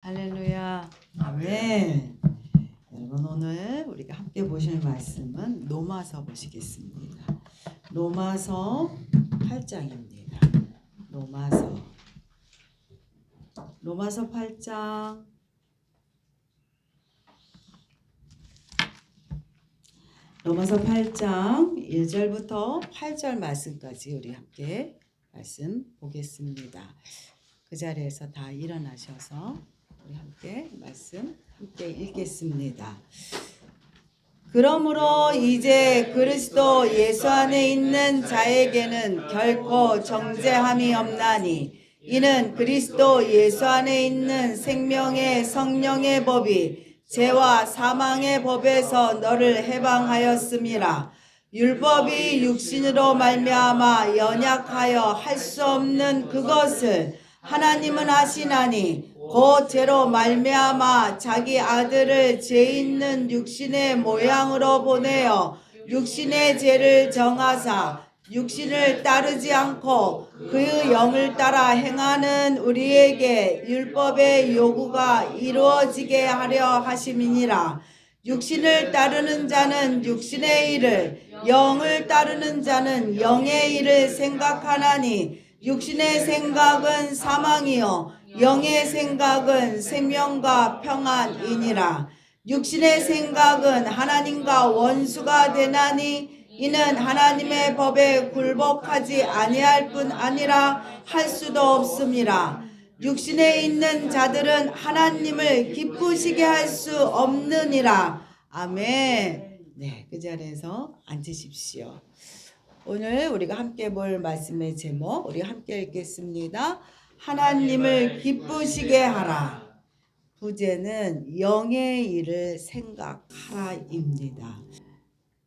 할렐루야. 아멘. 여러분 오늘 우리가 함께 보실 말씀은 로마서 보시겠습니다. 로마서 8장입니다. 로마서 8장 로마서 8장 1절부터 8절 말씀까지 우리 함께 말씀 보겠습니다. 그 자리에서 다 일어나셔서 우리 함께 말씀 함께 읽겠습니다. 그러므로 이제 그리스도 예수 안에 있는 자에게는 결코 정죄함이 없나니 이는 그리스도 예수 안에 있는 생명의 성령의 법이 죄와 사망의 법에서 너를 해방하였음이라. 율법이 육신으로 말미암아 연약하여 할 수 없는 그것을 하나님은 하시나니 곧 죄로 말미암아 자기 아들을 죄 있는 육신의 모양으로 보내어 육신의 죄를 정하사 육신을 따르지 않고 그 영을 따라 행하는 우리에게 율법의 요구가 이루어지게 하려 하심이니라. 육신을 따르는 자는 육신의 일을, 영을 따르는 자는 영의 일을 생각하나니 육신의 생각은 사망이요 영의 생각은 생명과 평안이니라. 육신의 생각은 하나님과 원수가 되나니 이는 하나님의 법에 굴복하지 아니할 뿐 아니라 할 수도 없음이라. 육신에 있는 자들은 하나님을 기쁘시게 할 수 없느니라. 아멘. 네, 그 자리에서 앉으십시오. 오늘 우리가 함께 볼 말씀의 제목 우리 함께 읽겠습니다. 하나님을 기쁘시게 하라. 부제는 영의 일을 생각하라입니다.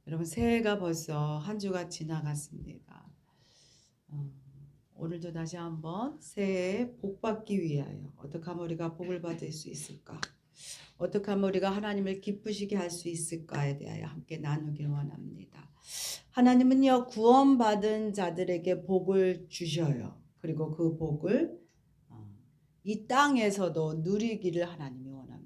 여러분 새해가 벌써 한 주가 지나갔습니다. 오늘도 다시 한번 새해에 복 받기 위하여 어떻게 하면 우리가 복을 받을 수 있을까? 어떻게 하면 우리가 하나님을 기쁘시게 할 수 있을까에 대하여 함께 나누길 원합니다. 하나님은요 구원받은 자들에게 복을 주셔요. 그리고 그 복을 이 땅에서도 누리기를 하나님이 원합니다.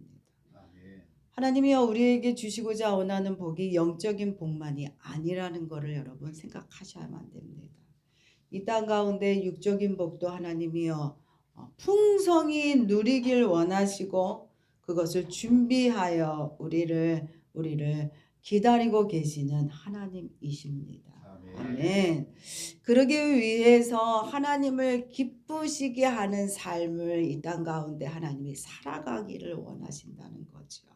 하나님이요 우리에게 주시고자 원하는 복이 영적인 복만이 아니라는 것을 여러분 생각하셔야만 됩니다. 이 땅 가운데 육적인 복도 하나님이요 풍성히 누리길 원하시고 그것을 준비하여 우리를 기다리고 계시는 하나님이십니다. 아멘. 그러기 위해서 하나님을 기쁘시게 하는 삶을 이 땅 가운데 하나님이 살아가기를 원하신다는 거죠.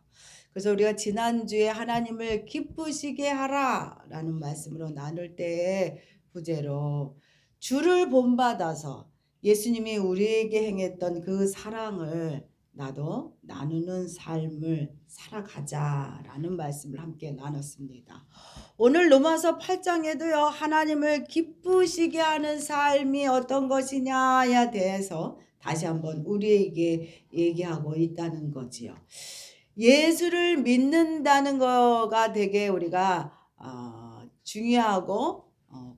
그래서 우리가 지난주에 하나님을 기쁘시게 하라라는 말씀으로 나눌 때에 부제로 주를 본받아서 예수님이 우리에게 행했던 그 사랑을 나도 나누는 삶을 살아가자라는 말씀을 함께 나눴습니다. 오늘 로마서 8장에도요 하나님을 기쁘시게 하는 삶이 어떤 것이냐에 대해서 다시 한번 우리에게 얘기하고 있다는 거지요. 예수를 믿는다는 거가 되게 우리가 중요하고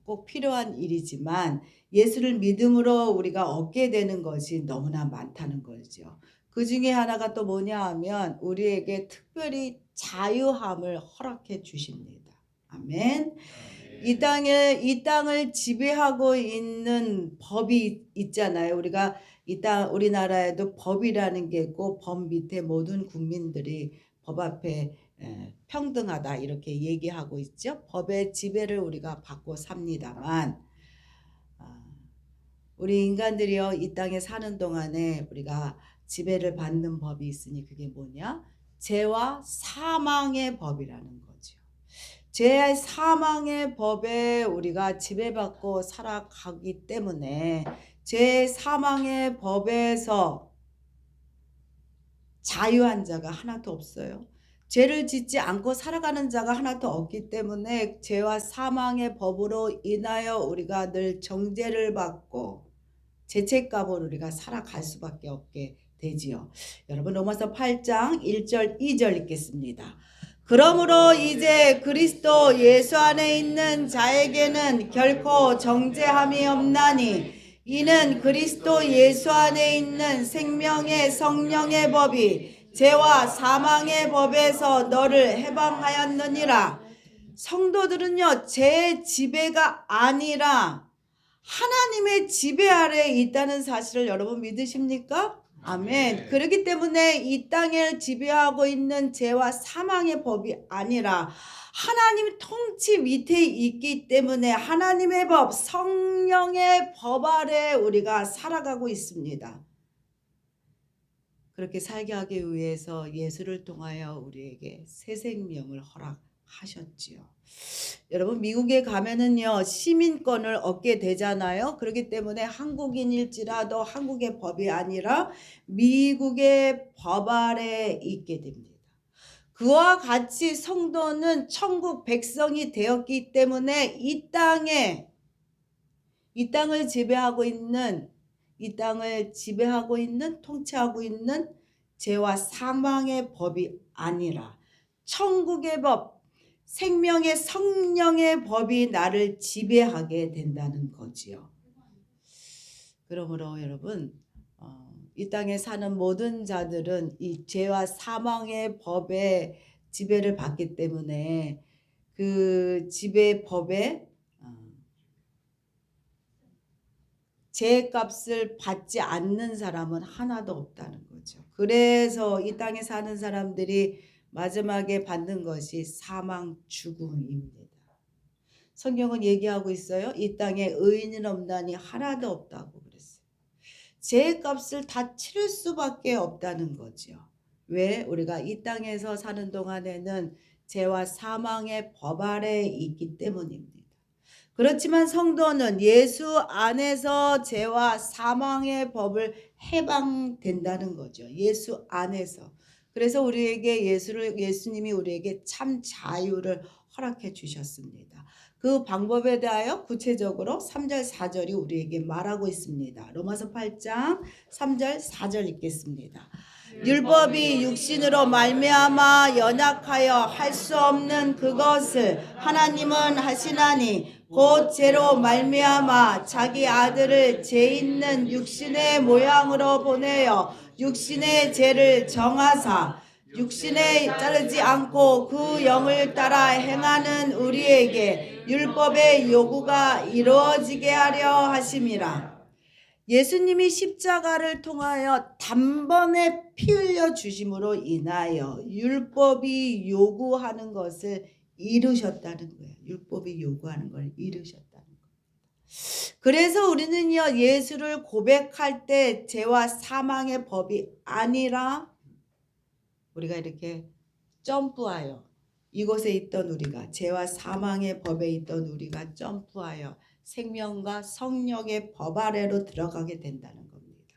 꼭 필요한 일이지만 예수를 믿음으로 우리가 얻게 되는 것이 너무나 많다는 거죠. 그 중에 하나가 또 뭐냐 하면 우리에게 특별히 자유함을 허락해 주십니다. 아멘. 이 땅을 지배하고 있는 법이 있잖아요. 우리가 우리나라에도 법이라는 게 있고 법 밑에 모든 국민들이 법 앞에 평등하다 이렇게 얘기하고 있죠. 법의 지배를 우리가 받고 삽니다만 우리 인간들이요 이 땅에 사는 동안에 우리가 지배를 받는 법이 있으니 그게 뭐냐? 죄와 사망의 법이라는 거죠. 죄의 사망의 법에 우리가 지배받고 살아가기 때문에 죄 사망의 법에서 자유한 자가 하나도 없어요. 죄를 짓지 않고 살아가는 자가 하나도 없기 때문에 죄와 사망의 법으로 인하여 우리가 늘 정죄를 받고 죄책감으로 우리가 살아갈 수밖에 없게 되지요. 여러분 로마서 8장 1절 2절 읽겠습니다. 그러므로 이제 그리스도 예수 안에 있는 자에게는 결코 정죄함이 없나니 이는 그리스도 예수 안에 있는 생명의 성령의 법이 죄와 사망의 법에서 너를 해방하였느니라. 성도들은요, 제 지배가 아니라 하나님의 지배 아래에 있다는 사실을 여러분 믿으십니까? 아멘. 그렇기 때문에 이 땅을 지배하고 있는 죄와 사망의 법이 아니라 하나님 통치 밑에 있기 때문에 하나님의 법, 성령의 법 아래 우리가 살아가고 있습니다. 그렇게 살게 하기 위해서 예수를 통하여 우리에게 새 생명을 허락하셨지요. 여러분, 미국에 가면은요, 시민권을 얻게 되잖아요. 그렇기 때문에 한국인일지라도 한국의 법이 아니라 미국의 법 아래 있게 됩니다. 그와 같이 성도는 천국 백성이 되었기 때문에 이 땅을 지배하고 있는 통치하고 있는 죄와 사망의 법이 아니라 천국의 법, 생명의 성령의 법이 나를 지배하게 된다는 거지요. 그러므로 여러분, 이 땅에 사는 모든 자들은 이 죄와 사망의 법의 지배를 받기 때문에 그 지배 법에 죄값을 받지 않는 사람은 하나도 없다는 거죠. 그래서 이 땅에 사는 사람들이 마지막에 받는 것이 사망 죽음입니다. 성경은 얘기하고 있어요. 이 땅에 의인은 없나니 하나도 없다고 그랬어요. 죄값을 다 치를 수밖에 없다는 거죠. 왜? 우리가 이 땅에서 사는 동안에는 죄와 사망의 법 아래에 있기 때문입니다. 그렇지만 성도는 예수 안에서 죄와 사망의 법을 해방된다는 거죠. 예수 안에서. 그래서 우리에게 예수님이 우리에게 참 자유를 허락해 주셨습니다. 그 방법에 대하여 구체적으로 3절 4절이 우리에게 말하고 있습니다. 로마서 8장 3절 4절 읽겠습니다. 율법이 육신으로 말미암아 연약하여 할 수 없는 그것을 하나님은 하시나니 곧 죄로 말미암아 자기 아들을 죄 있는 육신의 모양으로 보내어 육신의 죄를 정하사 육신에 따르지 않고 그 영을 따라 행하는 우리에게 율법의 요구가 이루어지게 하려 하심이라. 예수님이 십자가를 통하여 단번에 피 흘려 주심으로 인하여 율법이 요구하는 것을 이루셨다는 거예요. 율법이 요구하는 걸 이루셨다는 거예요. 그래서 우리는요, 예수를 고백할 때 죄와 사망의 법이 아니라 우리가 이렇게 점프하여 이곳에 있던 우리가 죄와 사망의 법에 있던 우리가 점프하여 생명과 성령의 법 아래로 들어가게 된다는 겁니다.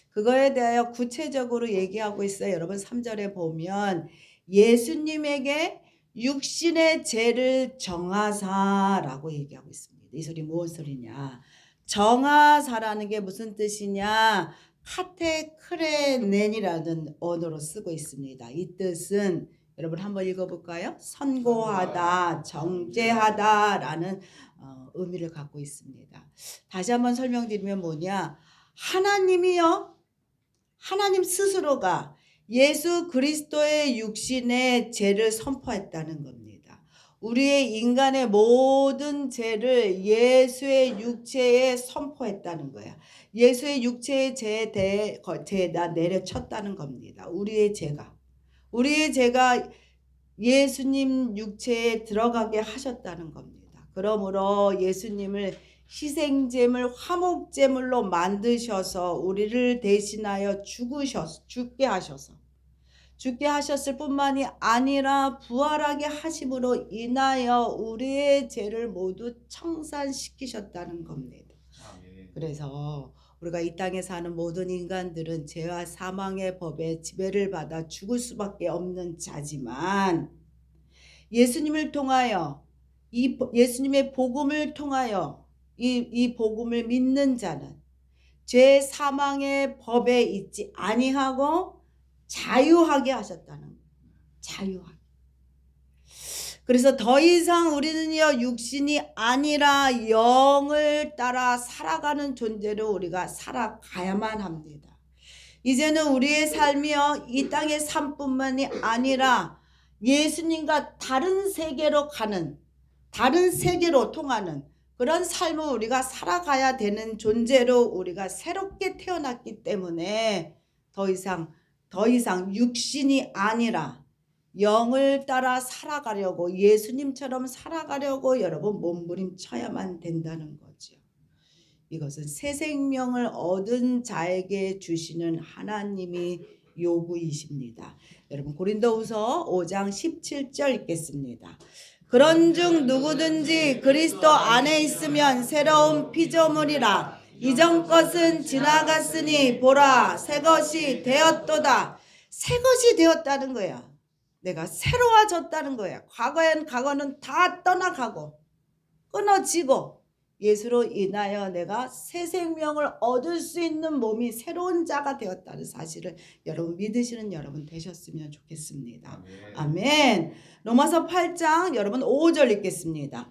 그거에 대하여 구체적으로 얘기하고 있어요. 여러분 3절에 보면 예수님에게 육신의 죄를 정하사라고 얘기하고 있습니다. 이 소리 무슨 소리냐? 정하사라는 게 무슨 뜻이냐? 카테크레넨이라는 언어로 쓰고 있습니다. 이 뜻은 여러분 한번 읽어볼까요? 선고하다, 정죄하다라는 의미를 갖고 있습니다. 다시 한번 설명드리면 뭐냐? 하나님 스스로가 예수 그리스도의 육신의 죄를 선포했다는 겁니다. 우리의 인간의 모든 죄를 예수의 육체에 선포했다는 거야. 예수의 육체의 죄에다 내려쳤다는 겁니다. 우리의 죄가 예수님 육체에 들어가게 하셨다는 겁니다. 그러므로 예수님을 희생제물, 화목제물로 만드셔서 우리를 대신하여 죽게 하셨을 뿐만이 아니라 부활하게 하심으로 인하여 우리의 죄를 모두 청산시키셨다는 겁니다. 그래서 우리가 이 땅에 사는 모든 인간들은 죄와 사망의 법에 지배를 받아 죽을 수밖에 없는 자지만 예수님을 통하여 예수님의 복음을 통하여 이 복음을 믿는 자는 죄 사망의 법에 있지 아니하고 자유하게 하셨다는 거예요. 자유하게. 그래서 더 이상 우리는요 육신이 아니라 영을 따라 살아가는 존재로 우리가 살아가야만 합니다. 이제는 우리의 삶이요 이 땅의 삶뿐만이 아니라 예수님과 다른 세계로 가는, 다른 세계로 통하는 그런 삶을 우리가 살아가야 되는 존재로 우리가 새롭게 태어났기 때문에 더 이상 육신이 아니라 영을 따라 살아가려고, 예수님처럼 살아가려고 여러분 몸부림쳐야만 된다는 거죠. 이것은 새 생명을 얻은 자에게 주시는 하나님의 요구이십니다. 여러분 고린도후서 5장 17절 읽겠습니다. 그런즉 누구든지 그리스도 안에 있으면 새로운 피조물이라. 이전 것은 지나갔으니 보라 새 것이 되었도다. 새 것이 되었다는 거야. 내가 새로워졌다는 거야. 과거는 다 떠나가고 끊어지고 예수로 인하여 내가 새 생명을 얻을 수 있는 몸이 새로운 자가 되었다는 사실을 여러분 믿으시는 여러분 되셨으면 좋겠습니다. 아멘. 로마서 8장 여러분 5절 읽겠습니다.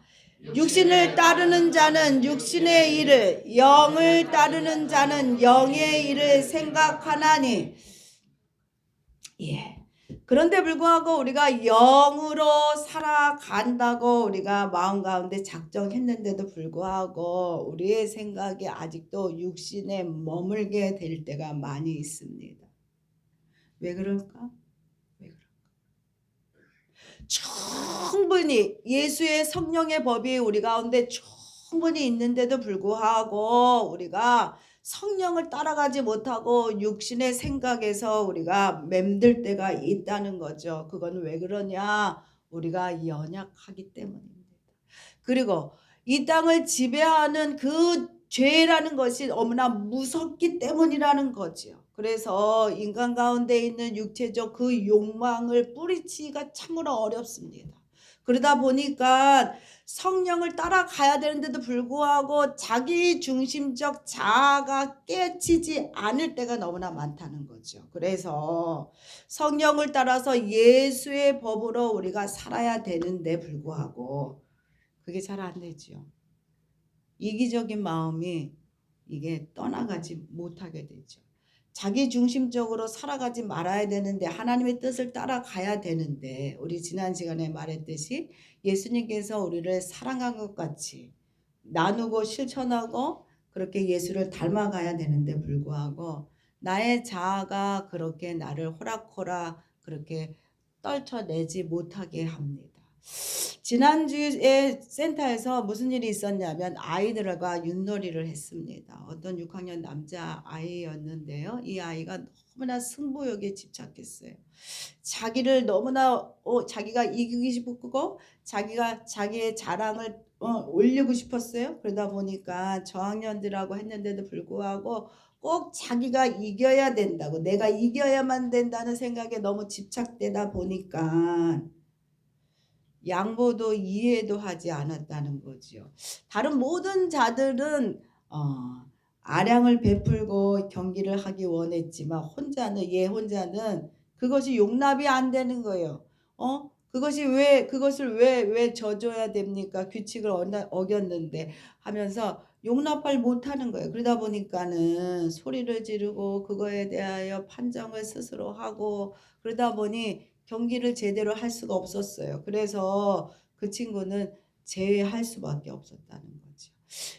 육신을 따르는 자는 육신의 일을, 영을 따르는 자는 영의 일을 생각하나니. 예. 그런데 불구하고 우리가 영으로 살아간다고 우리가 마음 가운데 작정했는데도 불구하고 우리의 생각이 아직도 육신에 머물게 될 때가 많이 있습니다. 왜 그럴까? 왜 그럴까? 충분히 예수의 성령의 법이 우리 가운데 충분히 있는데도 불구하고 우리가 성령을 따라가지 못하고 육신의 생각에서 우리가 맴들 때가 있다는 거죠. 그건 왜 그러냐? 우리가 연약하기 때문입니다. 그리고 이 땅을 지배하는 그 죄라는 것이 너무나 무섭기 때문이라는 거죠. 그래서 인간 가운데 있는 육체적 그 욕망을 뿌리치기가 참으로 어렵습니다. 그러다 보니까 성령을 따라가야 되는데도 불구하고 자기 중심적 자아가 깨치지 않을 때가 너무나 많다는 거죠. 그래서 성령을 따라서 예수의 법으로 우리가 살아야 되는데 불구하고 그게 잘 안 되죠. 이기적인 마음이 이게 떠나가지 못하게 되죠. 자기 중심적으로 살아가지 말아야 되는데 하나님의 뜻을 따라가야 되는데 우리 지난 시간에 말했듯이 예수님께서 우리를 사랑한 것 같이 나누고 실천하고 그렇게 예수를 닮아가야 되는데 불구하고 나의 자아가 그렇게 나를 호락호락 그렇게 떨쳐내지 못하게 합니다. 지난주에 센터에서 무슨 일이 있었냐면 아이들과 윷놀이를 했습니다. 어떤 6학년 남자 아이였는데요. 이 아이가 너무나 승부욕에 집착했어요. 자기를 너무나 자기가 이기고 싶었고 자기가 자기의 자랑을 올리고 싶었어요. 그러다 보니까 저학년들하고 했는데도 불구하고 꼭 자기가 이겨야 된다고 내가 이겨야만 된다는 생각에 너무 집착되다 보니까 양보도 이해도 하지 않았다는 거죠. 다른 모든 자들은 아량을 베풀고 경기를 하기 원했지만 혼자는 그것이 용납이 안 되는 거예요. 그것을 왜 져줘야 됩니까? 규칙을 어겼는데 하면서 용납을 못하는 거예요. 그러다 보니까는 소리를 지르고 그거에 대하여 판정을 스스로 하고 그러다 보니 경기를 제대로 할 수가 없었어요. 그래서 그 친구는 제외할 수밖에 없었다는 거죠.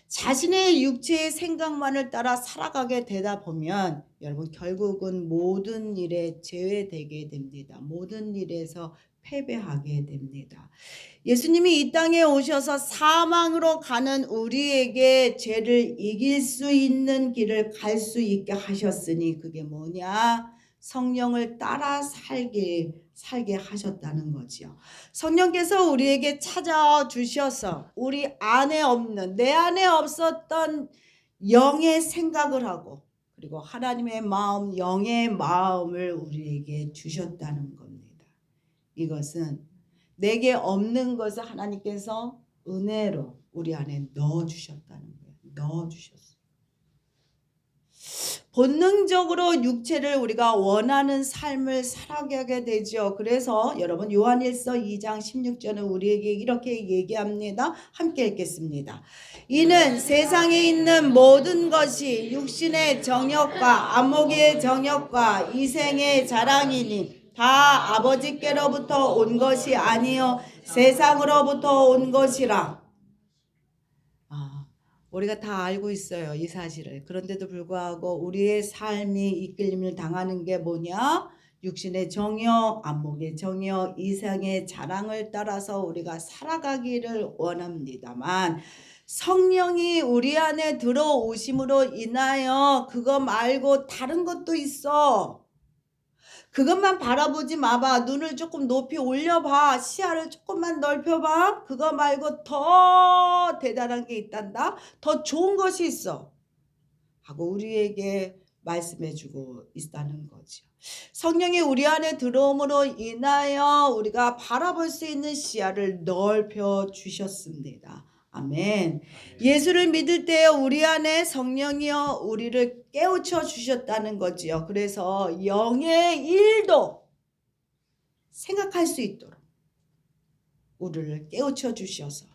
자신의 육체의 생각만을 따라 살아가게 되다 보면 여러분 결국은 모든 일에 제외되게 됩니다. 모든 일에서 패배하게 됩니다. 예수님이 이 땅에 오셔서 사망으로 가는 우리에게 죄를 이길 수 있는 길을 갈 수 있게 하셨으니 그게 뭐냐? 성령을 따라 살게 하셨다는 거지요. 성령께서 우리에게 찾아주셔서 우리 안에 없는 내 안에 없었던 영의 생각을 하고 그리고 하나님의 마음 영의 마음을 우리에게 주셨다는 겁니다. 이것은 내게 없는 것을 하나님께서 은혜로 우리 안에 넣어주셨다는 거예요. 넣어주셨어요. 본능적으로 육체를 우리가 원하는 삶을 살아가게 되죠. 그래서 여러분 요한일서 2장 16절은 우리에게 이렇게 얘기합니다. 함께 읽겠습니다. 이는 세상에 있는 모든 것이 육신의 정욕과 안목의 정욕과 이생의 자랑이니 다 아버지께로부터 온 것이 아니요 세상으로부터 온 것이라. 우리가 다 알고 있어요, 이 사실을. 그런데도 불구하고 우리의 삶이 이끌림을 당하는 게 뭐냐? 육신의 정욕, 안목의 정욕, 이상의 자랑을 따라서 우리가 살아가기를 원합니다만 성령이 우리 안에 들어오심으로 인하여 그거 말고 다른 것도 있어. 그것만 바라보지 마봐. 눈을 조금 높이 올려봐. 시야를 조금만 넓혀봐. 그거 말고 더 대단한 게 있단다. 더 좋은 것이 있어. 하고 우리에게 말씀해주고 있다는 거죠. 성령이 우리 안에 들어옴으로 인하여 우리가 바라볼 수 있는 시야를 넓혀 주셨습니다. 아멘. 예수를 믿을 때 우리 안에 성령이여 우리를 깨우쳐 주셨다는 거지요. 그래서 영의 일도 생각할 수 있도록 우리를 깨우쳐 주셔서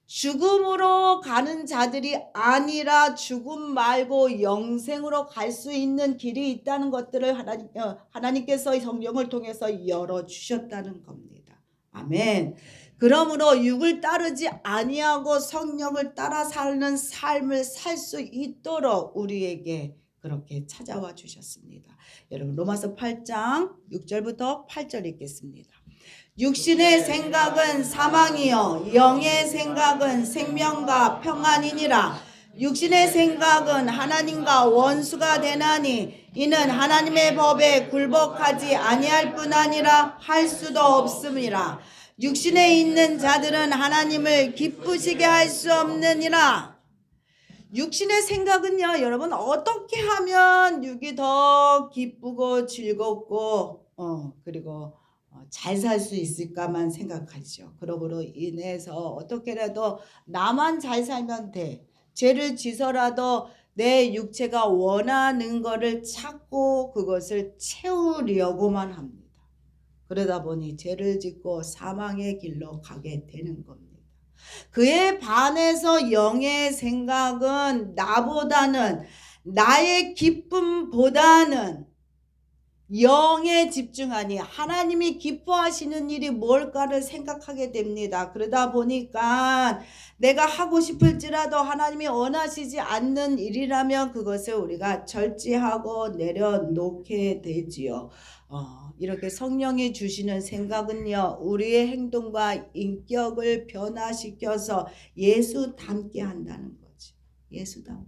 죽음으로 가는 자들이 아니라 죽음 말고 영생으로 갈 수 있는 길이 있다는 것들을 하나님께서 성령을 통해서 열어주셨다는 겁니다. 아멘. 그러므로 육을 따르지 아니하고 성령을 따라 사는 삶을 살 수 있도록 우리에게 그렇게 찾아와 주셨습니다. 여러분 로마서 8장 6절부터 8절 읽겠습니다. 육신의 생각은 사망이요 영의 생각은 생명과 평안이니라. 육신의 생각은 하나님과 원수가 되나니 이는 하나님의 법에 굴복하지 아니할 뿐 아니라 할 수도 없음이라. 육신에 있는 자들은 하나님을 기쁘시게 할 수 없느니라. 육신의 생각은요, 여러분 어떻게 하면 육이 더 기쁘고 즐겁고 그리고 잘 살 수 있을까만 생각하죠. 그러므로 인해서 어떻게라도 나만 잘 살면 돼. 죄를 지서라도 내 육체가 원하는 거를 찾고 그것을 채우려고만 합니다. 그러다 보니 죄를 짓고 사망의 길로 가게 되는 겁니다. 그에 반해서 영의 생각은 나보다는 나의 기쁨보다는 영에 집중하니 하나님이 기뻐하시는 일이 뭘까를 생각하게 됩니다. 그러다 보니까 내가 하고 싶을지라도 하나님이 원하시지 않는 일이라면 그것을 우리가 절제하고 내려놓게 되지요. 이렇게 성령이 주시는 생각은요, 우리의 행동과 인격을 변화시켜서 예수 닮게 한다는 거지. 예수 닮게.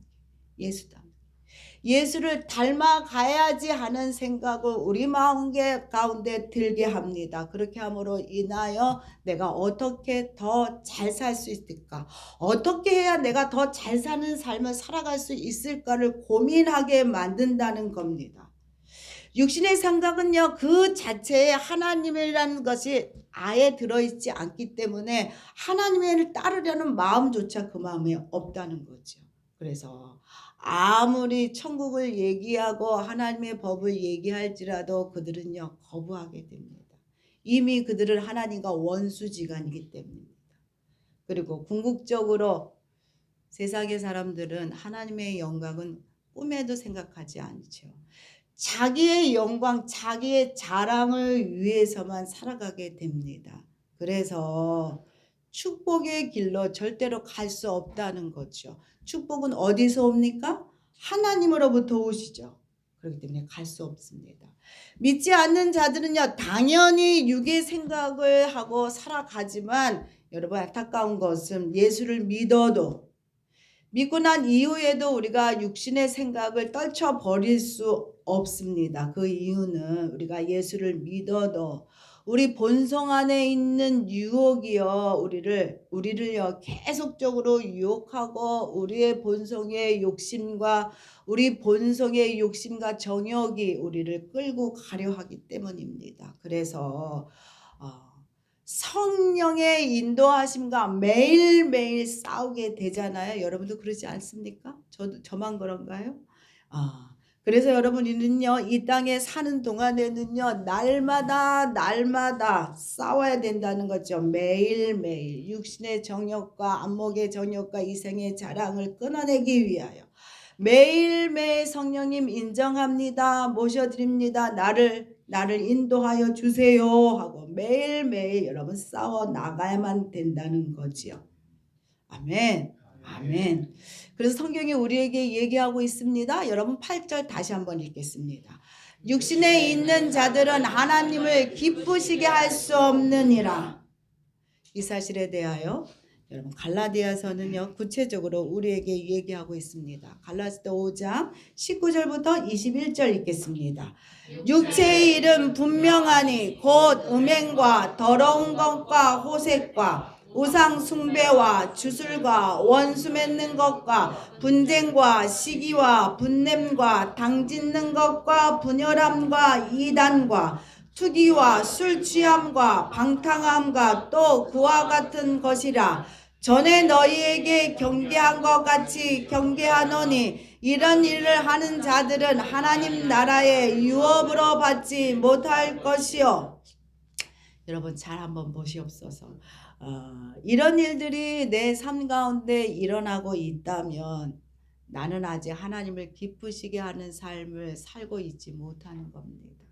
예수를 닮아가야지 하는 생각을 우리 마음 가운데 들게 합니다. 그렇게 함으로 인하여 내가 어떻게 더 잘 살 수 있을까? 어떻게 해야 내가 더 잘 사는 삶을 살아갈 수 있을까를 고민하게 만든다는 겁니다. 육신의 생각은요, 그 자체에 하나님이라는 것이 아예 들어있지 않기 때문에 하나님을 따르려는 마음조차 그 마음에 없다는 거죠. 그래서 아무리 천국을 얘기하고 하나님의 법을 얘기할지라도 그들은요 거부하게 됩니다. 이미 그들은 하나님과 원수지간이기 때문입니다. 그리고 궁극적으로 세상의 사람들은 하나님의 영광은 꿈에도 생각하지 않죠. 자기의 영광, 자기의 자랑을 위해서만 살아가게 됩니다. 그래서 축복의 길로 절대로 갈 수 없다는 거죠. 축복은 어디서 옵니까? 하나님으로부터 오시죠. 그렇기 때문에 갈 수 없습니다. 믿지 않는 자들은요, 당연히 육의 생각을 하고 살아가지만 여러분 안타까운 것은 예수를 믿고 난 이후에도 우리가 육신의 생각을 떨쳐버릴 수 없습니다. 그 이유는 우리가 예수를 믿어도 우리 본성 안에 있는 유혹이요 우리를요 계속적으로 유혹하고 우리의 본성의 욕심과 정욕이 우리를 끌고 가려 하기 때문입니다. 그래서 성령의 인도하심과 매일매일 싸우게 되잖아요. 여러분도 그러지 않습니까? 저만 그런가요? 그래서 여러분 우리는요 이 땅에 사는 동안에는요 날마다 싸워야 된다는 거죠. 매일매일 육신의 정욕과 안목의 정욕과 이생의 자랑을 끊어내기 위하여 매일매일 성령님 인정합니다. 모셔드립니다. 나를 인도하여 주세요 하고 매일매일 여러분 싸워 나가야만 된다는 거지요. 아멘. 아멘. 그래서 성경이 우리에게 얘기하고 있습니다. 여러분 8절 다시 한번 읽겠습니다. 육신에 있는 자들은 하나님을 기쁘시게 할 수 없느니라. 이 사실에 대하여 여러분 갈라디아서는요 구체적으로 우리에게 얘기하고 있습니다. 갈라디아 5장 19절부터 21절 읽겠습니다. 육체의 일은 분명하니 곧 음행과 더러운 것과 호색과 우상 숭배와 주술과 원수 맺는 것과 분쟁과 시기와 분냄과 당짓는 것과 분열함과 이단과 투기와 술 취함과 방탕함과 또 그와 같은 것이라. 전에 너희에게 경계한 것 같이 경계하노니 이런 일을 하는 자들은 하나님 나라의 유업으로 받지 못할 것이요. 여러분 잘 한번 보시옵소서. 이런 일들이 내 삶 가운데 일어나고 있다면 나는 아직 하나님을 기쁘시게 하는 삶을 살고 있지 못하는 겁니다.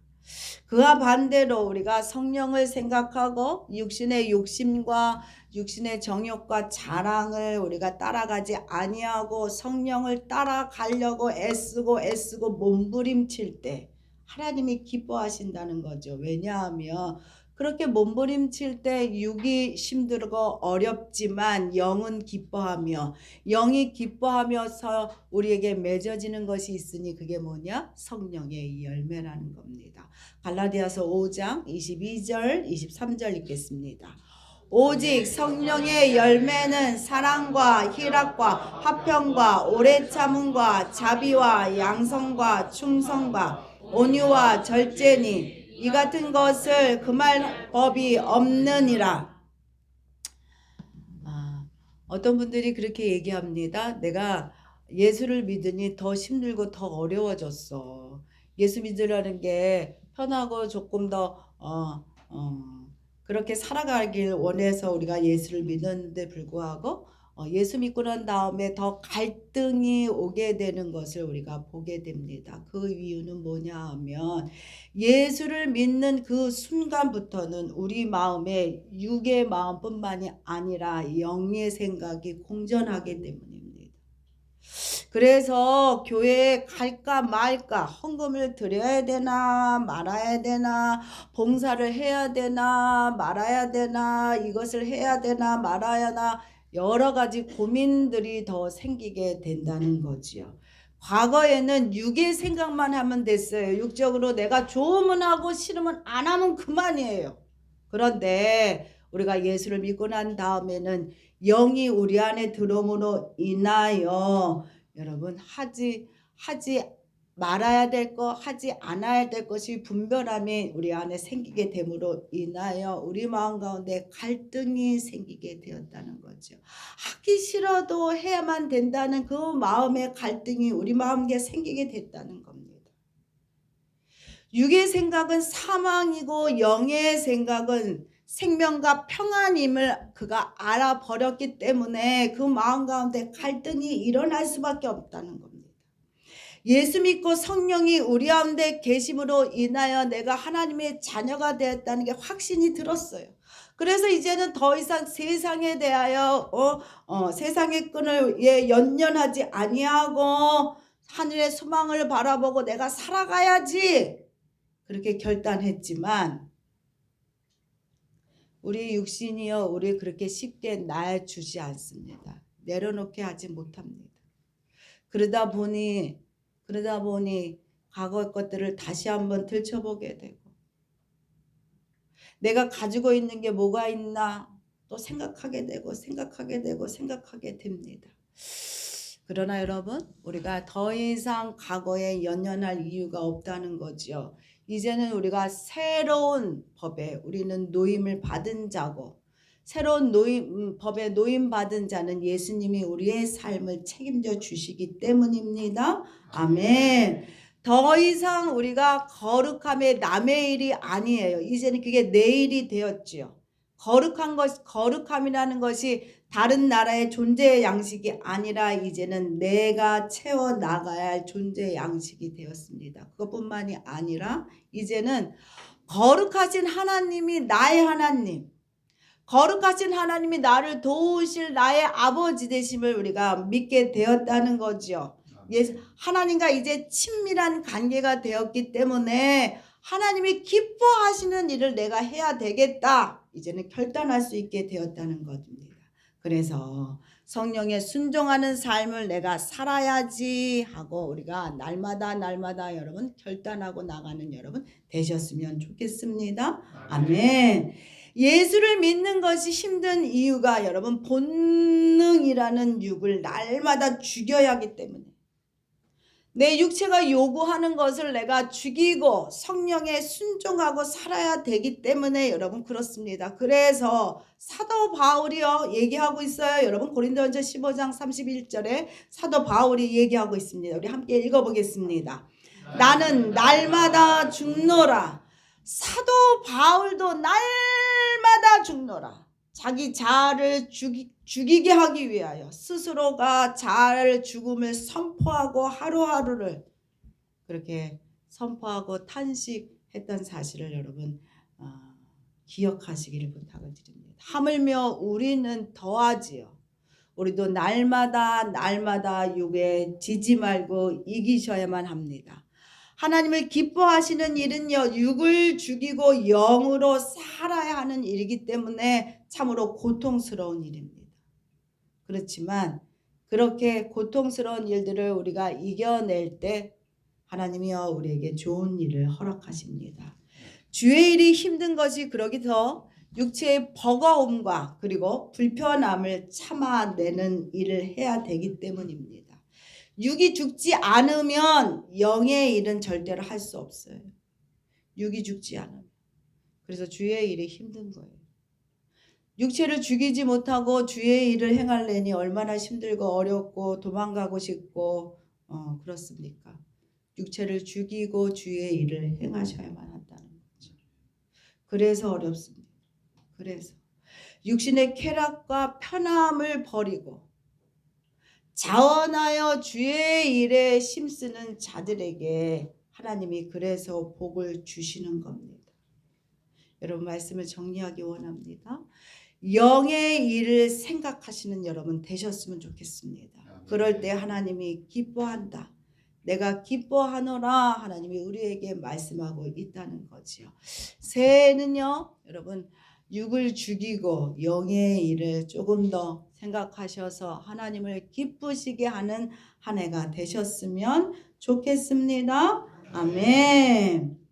그와 반대로 우리가 성령을 생각하고 육신의 욕심과 육신의 정욕과 자랑을 우리가 따라가지 아니하고 성령을 따라가려고 애쓰고 몸부림칠 때 하나님이 기뻐하신다는 거죠. 왜냐하면 그렇게 몸부림칠 때 육이 힘들고 어렵지만 영은 기뻐하며 영이 기뻐하면서 우리에게 맺어지는 것이 있으니 그게 뭐냐? 성령의 열매라는 겁니다. 갈라디아서 5장 22절 23절 읽겠습니다. 오직 성령의 열매는 사랑과 희락과 화평과 오래 참음과 자비와 양성과 충성과 온유와 절제니 이 같은 것을 금할 법이 없느니라. 어떤 분들이 그렇게 얘기합니다. 내가 예수를 믿으니 더 힘들고 더 어려워졌어. 예수 믿으라는 게 편하고 조금 더 그렇게 살아가길 원해서 우리가 예수를 믿었는데 불구하고 예수 믿고 난 다음에 더 갈등이 오게 되는 것을 우리가 보게 됩니다. 그 이유는 뭐냐 하면 예수를 믿는 그 순간부터는 우리 마음에 육의 마음뿐만이 아니라 영의 생각이 공존하게 때문입니다. 그래서 교회에 갈까 말까, 헌금을 드려야 되나 말아야 되나, 봉사를 해야 되나 말아야 되나, 이것을 해야 되나 말아야 하나, 여러 가지 고민들이 더 생기게 된다는 거지요. 과거에는 육의 생각만 하면 됐어요. 육적으로 내가 좋으면 하고 싫으면 안 하면 그만이에요. 그런데 우리가 예수를 믿고 난 다음에는 영이 우리 안에 들어옴으로 인하여 여러분 하지 말아야 될 것, 하지 않아야 될 것이 분별함이 우리 안에 생기게 됨으로 인하여 우리 마음 가운데 갈등이 생기게 되었다는 거죠. 하기 싫어도 해야만 된다는 그 마음의 갈등이 우리 마음에 생기게 됐다는 겁니다. 육의 생각은 사망이고 영의 생각은 생명과 평안임을 그가 알아버렸기 때문에 그 마음 가운데 갈등이 일어날 수밖에 없다는 겁니다. 예수 믿고 성령이 우리 가운데 계심으로 인하여 내가 하나님의 자녀가 되었다는 게 확신이 들었어요. 그래서 이제는 더 이상 세상에 대하여 세상의 끈을 연연하지 아니하고 하늘의 소망을 바라보고 내가 살아가야지 그렇게 결단했지만 우리 육신이여 우리 그렇게 쉽게 놔주지 않습니다. 내려놓게 하지 못합니다. 그러다 보니 과거의 것들을 다시 한번 들춰보게 되고 내가 가지고 있는 게 뭐가 있나 또 생각하게 되고 생각하게 됩니다. 그러나 여러분 우리가 더 이상 과거에 연연할 이유가 없다는 거죠. 이제는 우리가 새로운 법에 우리는 노임을 받은 자고 새로운 법에 노임받은 자는 예수님이 우리의 삶을 책임져 주시기 때문입니다. 아멘. 더 이상 우리가 거룩함의 남의 일이 아니에요. 이제는 그게 내 일이 되었지요. 거룩함이라는 것이 다른 나라의 존재의 양식이 아니라 이제는 내가 채워 나가야 할 존재의 양식이 되었습니다. 그것뿐만이 아니라 이제는 거룩하신 하나님이 나의 하나님, 거룩하신 하나님이 나를 도우실 나의 아버지 되심을 우리가 믿게 되었다는 거죠. 하나님과 이제 친밀한 관계가 되었기 때문에 하나님이 기뻐하시는 일을 내가 해야 되겠다. 이제는 결단할 수 있게 되었다는 것입니다. 그래서 성령에 순종하는 삶을 내가 살아야지 하고 우리가 날마다 여러분 결단하고 나가는 여러분 되셨으면 좋겠습니다. 아멘. 예수를 믿는 것이 힘든 이유가 여러분 본능이라는 육을 날마다 죽여야 하기 때문에 내 육체가 요구하는 것을 내가 죽이고 성령에 순종하고 살아야 되기 때문에 여러분 그렇습니다. 그래서 사도 바울이요 얘기하고 있어요. 여러분 고린도전서 15장 31절에 사도 바울이 얘기하고 있습니다. 우리 함께 읽어보겠습니다. 나는 날마다 죽노라. 사도 바울도 날마다 죽노라. 자기 자아를 죽이게 하기 위하여 스스로가 자아를 죽음을 선포하고 하루하루를 그렇게 선포하고 탄식했던 사실을 여러분 기억하시기를 부탁을 드립니다. 하물며 우리는 더하지요. 우리도 날마다 육에 지지 말고 이기셔야만 합니다. 하나님을 기뻐하시는 일은요 육을 죽이고 영으로 살아야 하는 일이기 때문에 참으로 고통스러운 일입니다. 그렇지만 그렇게 고통스러운 일들을 우리가 이겨낼 때 하나님이여 우리에게 좋은 일을 허락하십니다. 주의 일이 힘든 것이 그러기서 육체의 버거움과 그리고 불편함을 참아내는 일을 해야 되기 때문입니다. 육이 죽지 않으면 영의 일은 절대로 할 수 없어요. 육이 죽지 않으면. 그래서 주의 일이 힘든 거예요. 육체를 죽이지 못하고 주의 일을 행하려니 얼마나 힘들고 어렵고 도망가고 싶고 그렇습니까? 육체를 죽이고 주의 일을 행하셔야만 한다는 거죠. 그래서 어렵습니다. 그래서 육신의 쾌락과 편함을 버리고 자원하여 주의 일에 힘쓰는 자들에게 하나님이 그래서 복을 주시는 겁니다. 여러분 말씀을 정리하기 원합니다. 영의 일을 생각하시는 여러분 되셨으면 좋겠습니다. 그럴 때 하나님이 기뻐한다. 내가 기뻐하노라 하나님이 우리에게 말씀하고 있다는 거지요. 새해는요 여러분 육을 죽이고 영의 일을 조금 더 생각하셔서 하나님을 기쁘시게 하는 한 해가 되셨으면 좋겠습니다. 아멘.